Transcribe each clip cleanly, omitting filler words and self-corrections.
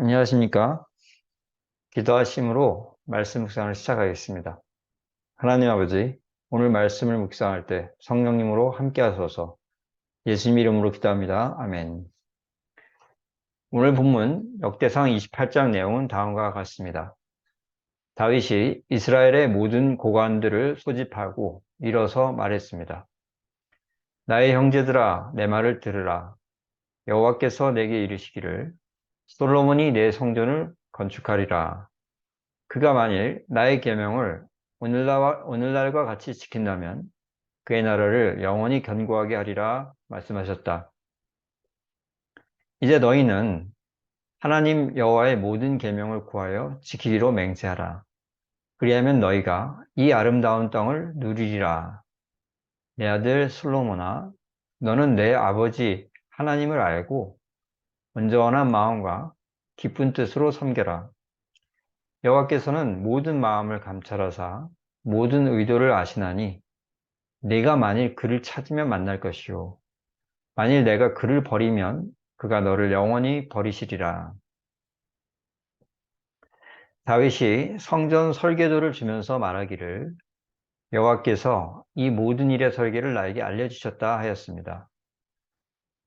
안녕하십니까? 기도하심으로 말씀 묵상을 시작하겠습니다. 하나님 아버지, 오늘 말씀을 묵상할 때 성령님으로 함께 하소서. 예수님 이름으로 기도합니다. 아멘. 오늘 본문 역대상 28장 내용은 다음과 같습니다. 다윗이 이스라엘의 모든 고관들을 소집하고 일어서 말했습니다. 나의 형제들아, 내 말을 들으라. 여호와께서 내게 이르시기를 솔로몬이 내 성전을 건축하리라. 그가 만일 나의 계명을 오늘날과 같이 지킨다면 그의 나라를 영원히 견고하게 하리라 말씀하셨다. 이제 너희는 하나님 여호와의 모든 계명을 구하여 지키기로 맹세하라. 그리하면 너희가 이 아름다운 땅을 누리리라. 내 아들 솔로몬아, 너는 내 아버지 하나님을 알고 온전한 마음과 기쁜 뜻으로 섬겨라. 여호와께서는 모든 마음을 감찰하사 모든 의도를 아시나니 내가 만일 그를 찾으면 만날 것이요 만일 내가 그를 버리면 그가 너를 영원히 버리시리라. 다윗이 성전 설계도를 주면서 말하기를 여호와께서 이 모든 일의 설계를 나에게 알려주셨다 하였습니다.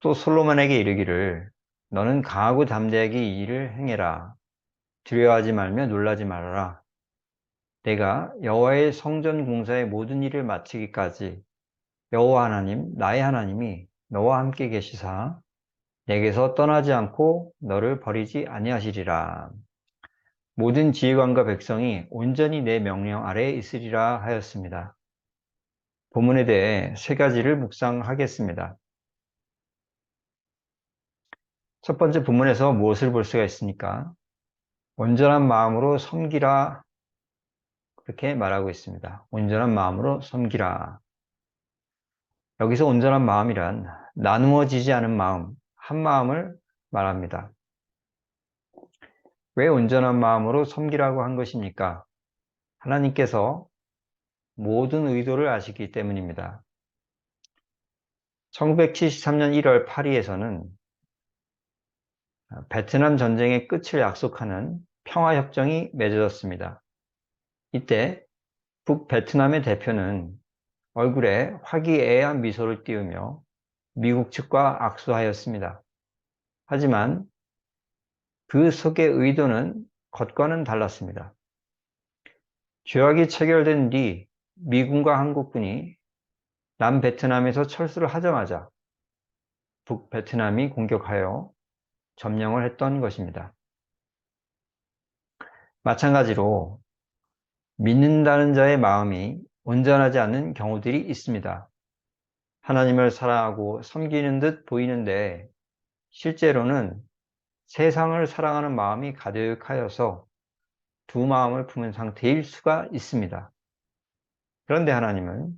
또 솔로몬에게 이르기를 너는 강하고 담대하게 이 일을 행해라. 두려워하지 말며 놀라지 말아라. 내가 여호와의 성전 공사의 모든 일을 마치기까지 여호와 하나님, 나의 하나님이 너와 함께 계시사 내게서 떠나지 않고 너를 버리지 아니하시리라. 모든 지휘관과 백성이 온전히 내 명령 아래에 있으리라 하였습니다. 본문에 대해 세 가지를 묵상하겠습니다. 첫 번째 본문에서 무엇을 볼 수가 있습니까? 온전한 마음으로 섬기라 그렇게 말하고 있습니다. 온전한 마음으로 섬기라. 여기서 온전한 마음이란 나누어지지 않은 마음, 한 마음을 말합니다. 왜 온전한 마음으로 섬기라고 한 것입니까? 하나님께서 모든 의도를 아시기 때문입니다. 1973년 1월 파리에서는 베트남 전쟁의 끝을 약속하는 평화협정이 맺어졌습니다. 이때 북베트남의 대표는 얼굴에 화기애애한 미소를 띄우며 미국 측과 악수하였습니다. 하지만 그 속의 의도는 겉과는 달랐습니다. 조약이 체결된 뒤 미군과 한국군이 남베트남에서 철수를 하자마자 북베트남이 공격하여 점령을 했던 것입니다. 마찬가지로 믿는다는 자의 마음이 온전하지 않는 경우들이 있습니다. 하나님을 사랑하고 섬기는 듯 보이는데 실제로는 세상을 사랑하는 마음이 가득하여서 두 마음을 품은 상태일 수가 있습니다. 그런데 하나님은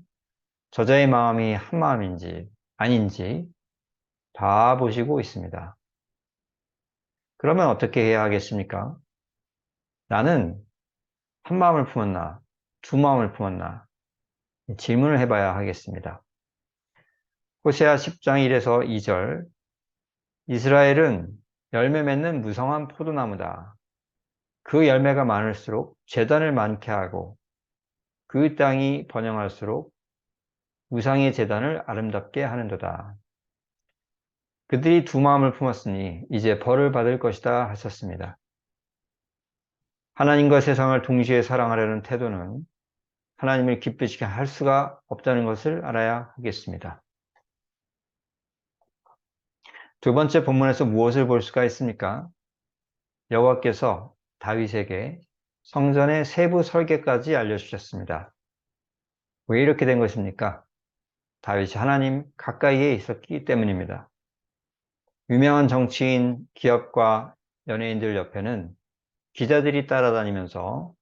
저자의 마음이 한 마음인지 아닌지 다 보시고 있습니다. 그러면 어떻게 해야 하겠습니까? 나는 한 마음을 품었나, 두 마음을 품었나 질문을 해봐야 하겠습니다. 호세아 10장 1에서 2절 이스라엘은 열매 맺는 무성한 포도나무다. 그 열매가 많을수록 재단을 많게 하고 그 땅이 번영할수록 우상의 재단을 아름답게 하는도다. 그들이 두 마음을 품었으니 이제 벌을 받을 것이다 하셨습니다. 하나님과 세상을 동시에 사랑하려는 태도는 하나님을 기쁘시게 할 수가 없다는 것을 알아야 하겠습니다. 두 번째 본문에서 무엇을 볼 수가 있습니까? 여호와께서 다윗에게 성전의 세부 설계까지 알려주셨습니다. 왜 이렇게 된 것입니까? 다윗이 하나님 가까이에 있었기 때문입니다. 유명한 정치인, 기업가, 연예인들 옆에는 기자들이 따라다니면서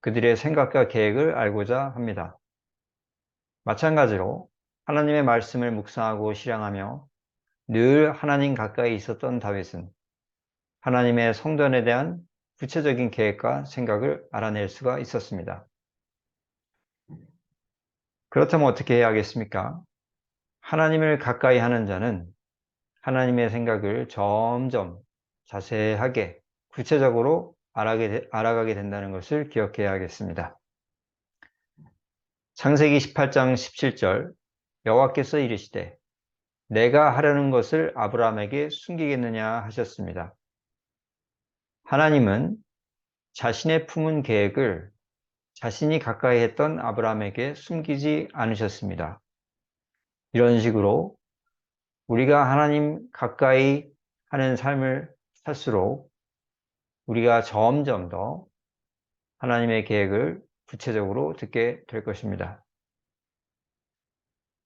그들의 생각과 계획을 알고자 합니다. 마찬가지로 하나님의 말씀을 묵상하고 실행하며 늘 하나님 가까이 있었던 다윗은 하나님의 성전에 대한 구체적인 계획과 생각을 알아낼 수가 있었습니다. 그렇다면 어떻게 해야 하겠습니까? 하나님을 가까이 하는 자는 하나님의 생각을 점점 자세하게 구체적으로 알아가게 된다는 것을 기억해야겠습니다. 창세기 18장 17절 여호와께서 이르시되 내가 하려는 것을 아브라함에게 숨기겠느냐 하셨습니다. 하나님은 자신의 품은 계획을 자신이 가까이 했던 아브라함에게 숨기지 않으셨습니다. 이런 식으로 우리가 하나님 가까이 하는 삶을 살수록 우리가 점점 더 하나님의 계획을 구체적으로 듣게 될 것입니다.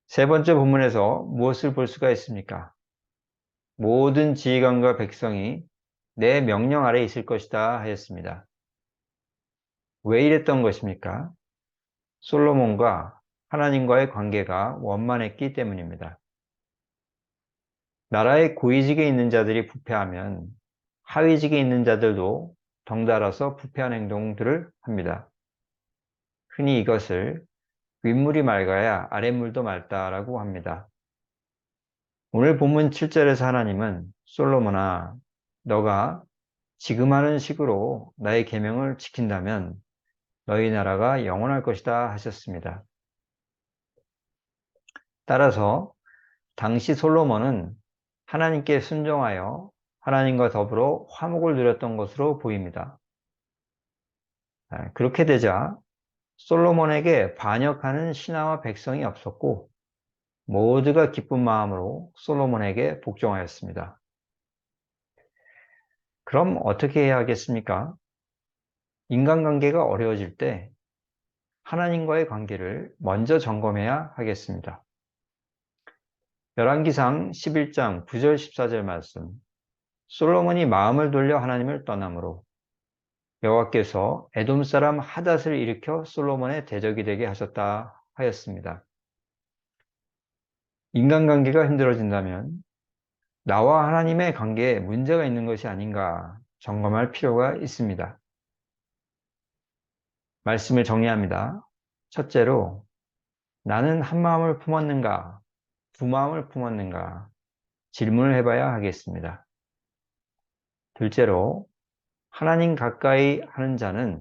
세 번째 본문에서 무엇을 볼 수가 있습니까? 모든 지휘관과 백성이 내 명령 아래 있을 것이다 하였습니다. 왜 이랬던 것입니까? 솔로몬과 하나님과의 관계가 원만했기 때문입니다. 나라의 고위직에 있는 자들이 부패하면 하위직에 있는 자들도 덩달아서 부패한 행동들을 합니다. 흔히 이것을 윗물이 맑아야 아랫물도 맑다라고 합니다. 오늘 본문 7절에서 하나님은 솔로몬아, 너가 지금 하는 식으로 나의 계명을 지킨다면 너희 나라가 영원할 것이다 하셨습니다. 따라서 당시 솔로몬은 하나님께 순종하여 하나님과 더불어 화목을 누렸던 것으로 보입니다. 그렇게 되자 솔로몬에게 반역하는 신하와 백성이 없었고 모두가 기쁜 마음으로 솔로몬에게 복종하였습니다. 그럼 어떻게 해야 하겠습니까? 인간관계가 어려워질 때 하나님과의 관계를 먼저 점검해야 하겠습니다. 열왕기상 11장 9절 14절 말씀 솔로몬이 마음을 돌려 하나님을 떠나므로 여호와께서 에돔 사람 하닷을 일으켜 솔로몬의 대적이 되게 하셨다 하였습니다. 인간관계가 힘들어진다면 나와 하나님의 관계에 문제가 있는 것이 아닌가 점검할 필요가 있습니다. 말씀을 정리합니다. 첫째로 나는 한 마음을 품었는가, 두 마음을 품었는가 질문을 해봐야 하겠습니다. 둘째로 하나님 가까이 하는 자는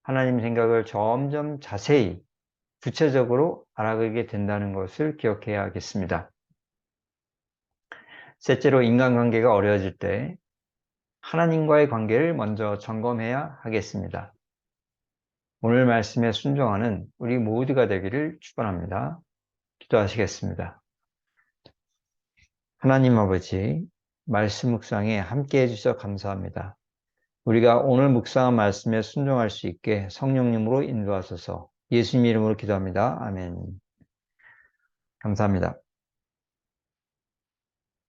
하나님 생각을 점점 자세히 구체적으로 알아가게 된다는 것을 기억해야 하겠습니다. 셋째로 인간관계가 어려워질 때 하나님과의 관계를 먼저 점검해야 하겠습니다. 오늘 말씀에 순종하는 우리 모두가 되기를 축원합니다. 기도하시겠습니다. 하나님 아버지, 말씀 묵상에 함께 해주셔서 감사합니다. 우리가 오늘 묵상한 말씀에 순종할 수 있게 성령님으로 인도하소서. 예수님 이름으로 기도합니다. 아멘. 감사합니다.